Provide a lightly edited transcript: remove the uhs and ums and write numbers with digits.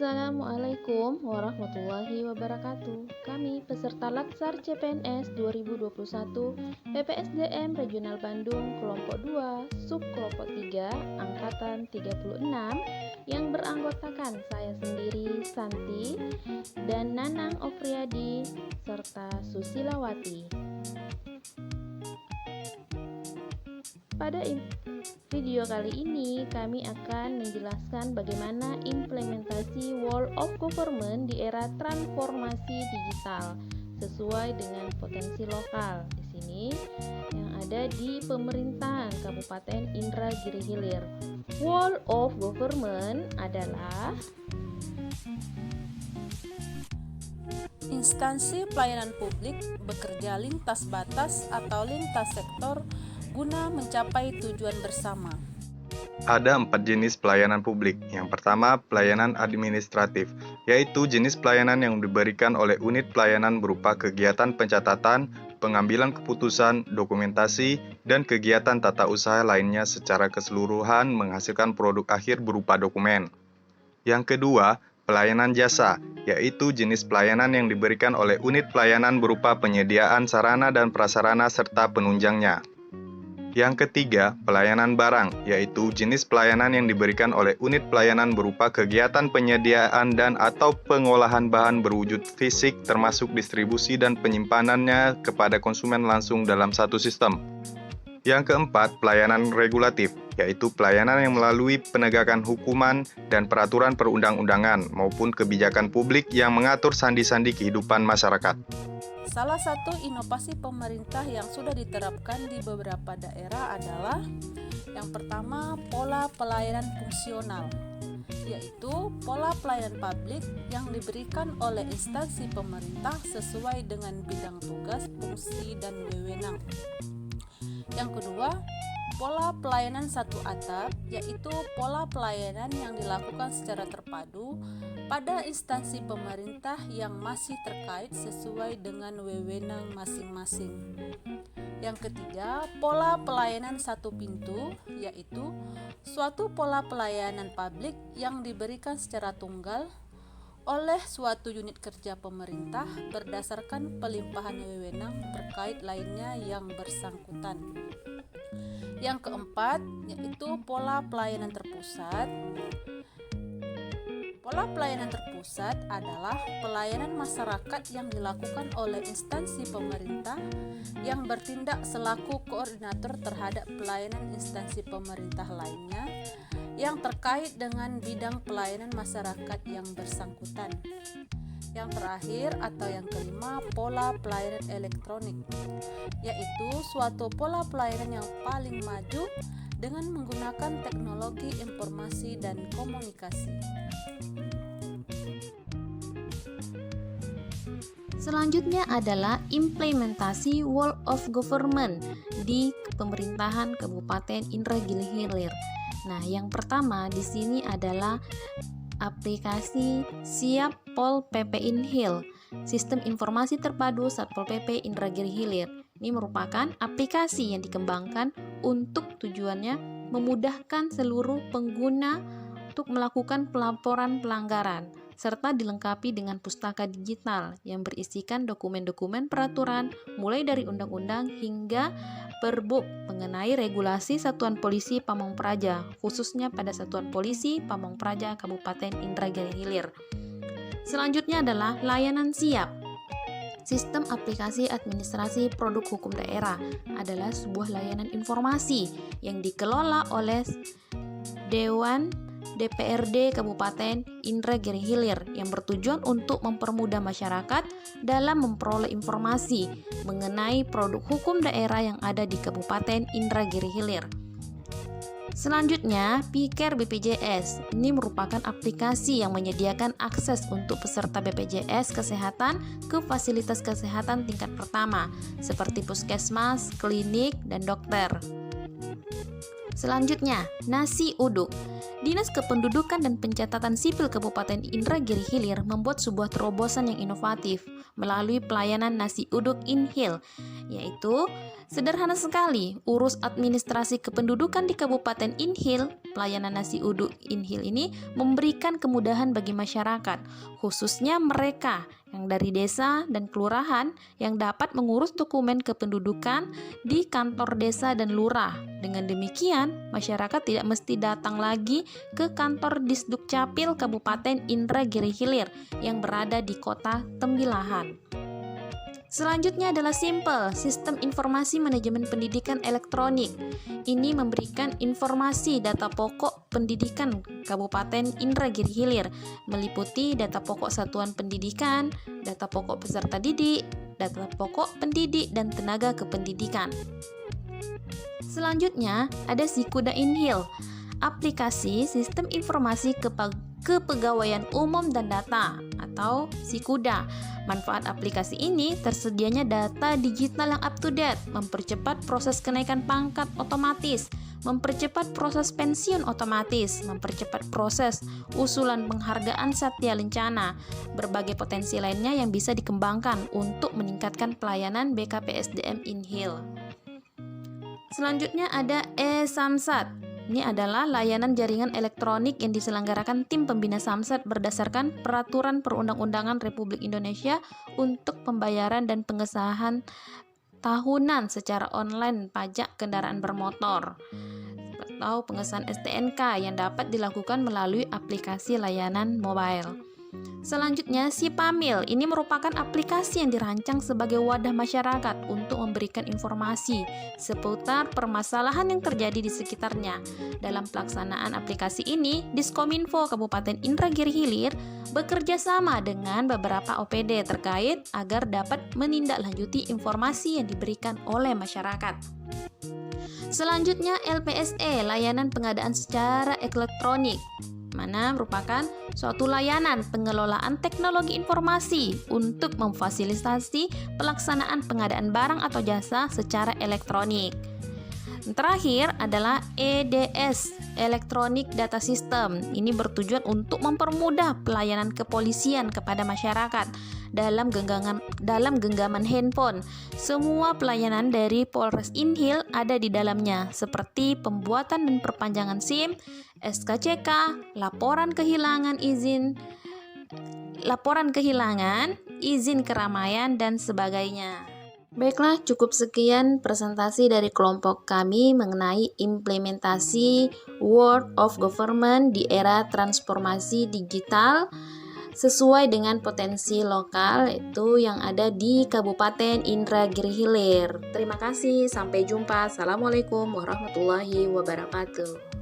Assalamualaikum warahmatullahi wabarakatuh. Kami peserta Latsar CPNS 2021 PPSDM Regional Bandung Kelompok 2 Subkelompok 3 Angkatan 36 yang beranggotakan saya sendiri Santi dan Nanang Ofriadi serta Susilawati. Pada video kali ini kami akan menjelaskan bagaimana implementasi World of Government di era transformasi digital sesuai dengan potensi lokal. Di sini yang ada di pemerintahan Kabupaten Indragiri Hilir. World of Government adalah instansi pelayanan publik bekerja lintas batas atau lintas sektor guna mencapai tujuan bersama. Ada 4 jenis pelayanan publik. Yang pertama, pelayanan administratif, yaitu jenis pelayanan yang diberikan oleh unit pelayanan berupa kegiatan pencatatan, pengambilan keputusan, dokumentasi, dan kegiatan tata usaha lainnya secara keseluruhan menghasilkan produk akhir berupa dokumen. Yang kedua, pelayanan jasa, yaitu jenis pelayanan yang diberikan oleh unit pelayanan berupa penyediaan sarana dan prasarana serta penunjangnya. Yang ketiga, pelayanan barang, yaitu jenis pelayanan yang diberikan oleh unit pelayanan berupa kegiatan penyediaan dan atau pengolahan bahan berwujud fisik termasuk distribusi dan penyimpanannya kepada konsumen langsung dalam satu sistem. Yang keempat, pelayanan regulatif, yaitu pelayanan yang melalui penegakan hukuman dan peraturan perundang-undangan maupun kebijakan publik yang mengatur sandi-sandi kehidupan masyarakat. Salah satu inovasi pemerintah yang sudah diterapkan di beberapa daerah adalah yang pertama, pola pelayanan fungsional, yaitu pola pelayanan publik yang diberikan oleh instansi pemerintah sesuai dengan bidang tugas, fungsi, dan wewenang. Yang kedua, pola pelayanan satu atap, yaitu pola pelayanan yang dilakukan secara terpadu pada instansi pemerintah yang masih terkait sesuai dengan wewenang masing-masing. Yang ketiga, pola pelayanan satu pintu, yaitu suatu pola pelayanan publik yang diberikan secara tunggal oleh suatu unit kerja pemerintah berdasarkan pelimpahan wewenang terkait lainnya yang bersangkutan. Yang keempat, yaitu pola pelayanan terpusat. Pola pelayanan terpusat adalah pelayanan masyarakat yang dilakukan oleh instansi pemerintah yang bertindak selaku koordinator terhadap pelayanan instansi pemerintah lainnya yang terkait dengan bidang pelayanan masyarakat yang bersangkutan. Yang terakhir atau yang kelima, pola pelayanan elektronik, yaitu suatu pola pelayanan yang paling maju dengan menggunakan teknologi informasi dan komunikasi. Selanjutnya adalah implementasi World of Government di pemerintahan Kabupaten Indragiri Hilir. Nah, yang pertama di sini adalah aplikasi Siap Pol PP Inhil, Sistem Informasi Terpadu Satpol PP Indragiri Hilir. Ini merupakan aplikasi yang dikembangkan untuk tujuannya memudahkan seluruh pengguna untuk melakukan pelaporan pelanggaran, serta dilengkapi dengan pustaka digital yang berisikan dokumen-dokumen peraturan mulai dari undang-undang hingga perbuk mengenai regulasi Satuan Polisi Pamong Praja, khususnya pada Satuan Polisi Pamong Praja Kabupaten Indragiri Hilir. Selanjutnya adalah layanan siap. Sistem aplikasi administrasi produk hukum daerah adalah sebuah layanan informasi yang dikelola oleh Dewan DPRD Kabupaten Indragiri Hilir yang bertujuan untuk mempermudah masyarakat dalam memperoleh informasi mengenai produk hukum daerah yang ada di Kabupaten Indragiri Hilir. Selanjutnya, Piker BPJS. Ini merupakan aplikasi yang menyediakan akses untuk peserta BPJS Kesehatan ke fasilitas kesehatan tingkat pertama seperti puskesmas, klinik, dan dokter. Selanjutnya, nasi uduk. Dinas Kependudukan dan Pencatatan Sipil Kabupaten Indragiri Hilir membuat sebuah terobosan yang inovatif melalui pelayanan nasi uduk in-Hill, yaitu sederhana sekali, urus administrasi kependudukan di Kabupaten in-Hill. Pelayanan nasi uduk in-Hill ini memberikan kemudahan bagi masyarakat, khususnya mereka yang dari desa dan kelurahan yang dapat mengurus dokumen kependudukan di kantor desa dan lurah. Dengan demikian, masyarakat tidak mesti datang lagi ke kantor Disdukcapil Kabupaten Indragiri Hilir yang berada di kota Tembilahan. Selanjutnya adalah SIMPEL, Sistem Informasi Manajemen Pendidikan Elektronik. Ini memberikan informasi data pokok pendidikan Kabupaten Indragiri Hilir, meliputi data pokok satuan pendidikan, data pokok peserta didik, data pokok pendidik, dan tenaga kependidikan. Selanjutnya ada Sikuda in-Hill, aplikasi Sistem Informasi Kepegawaian Umum dan Data atau Sikuda. Manfaat aplikasi ini tersedianya data digital yang up-to-date, mempercepat proses kenaikan pangkat otomatis, mempercepat proses pensiun otomatis, mempercepat proses usulan penghargaan Satya Lencana, berbagai potensi lainnya yang bisa dikembangkan untuk meningkatkan pelayanan BKPSDM in-Hill. Selanjutnya ada e-Samsat. Ini adalah layanan jaringan elektronik yang diselenggarakan tim pembina Samsat berdasarkan Peraturan Perundang-undangan Republik Indonesia untuk pembayaran dan pengesahan tahunan secara online pajak kendaraan bermotor atau pengesahan STNK yang dapat dilakukan melalui aplikasi layanan mobile. Selanjutnya, Sipamil. Ini merupakan aplikasi yang dirancang sebagai wadah masyarakat untuk memberikan informasi seputar permasalahan yang terjadi di sekitarnya. Dalam pelaksanaan aplikasi ini, Diskominfo Kabupaten Indragiri Hilir bekerja sama dengan beberapa OPD terkait agar dapat menindaklanjuti informasi yang diberikan oleh masyarakat. Selanjutnya, LPSE, layanan pengadaan secara elektronik, mana merupakan suatu layanan pengelolaan teknologi informasi untuk memfasilitasi pelaksanaan pengadaan barang atau jasa secara elektronik. Terakhir adalah EDS, Electronic Data System. Ini bertujuan untuk mempermudah pelayanan kepolisian kepada masyarakat dalam genggaman handphone. Semua pelayanan dari Polres in-Hill ada di dalamnya, seperti pembuatan dan perpanjangan SIM, SKCK, laporan kehilangan, izin keramaian, dan sebagainya. Baiklah, cukup sekian presentasi dari kelompok kami mengenai implementasi World of Government di era transformasi digital sesuai dengan potensi lokal itu yang ada di Kabupaten Indragiri Hilir. Terima kasih, sampai jumpa. Assalamualaikum warahmatullahi wabarakatuh.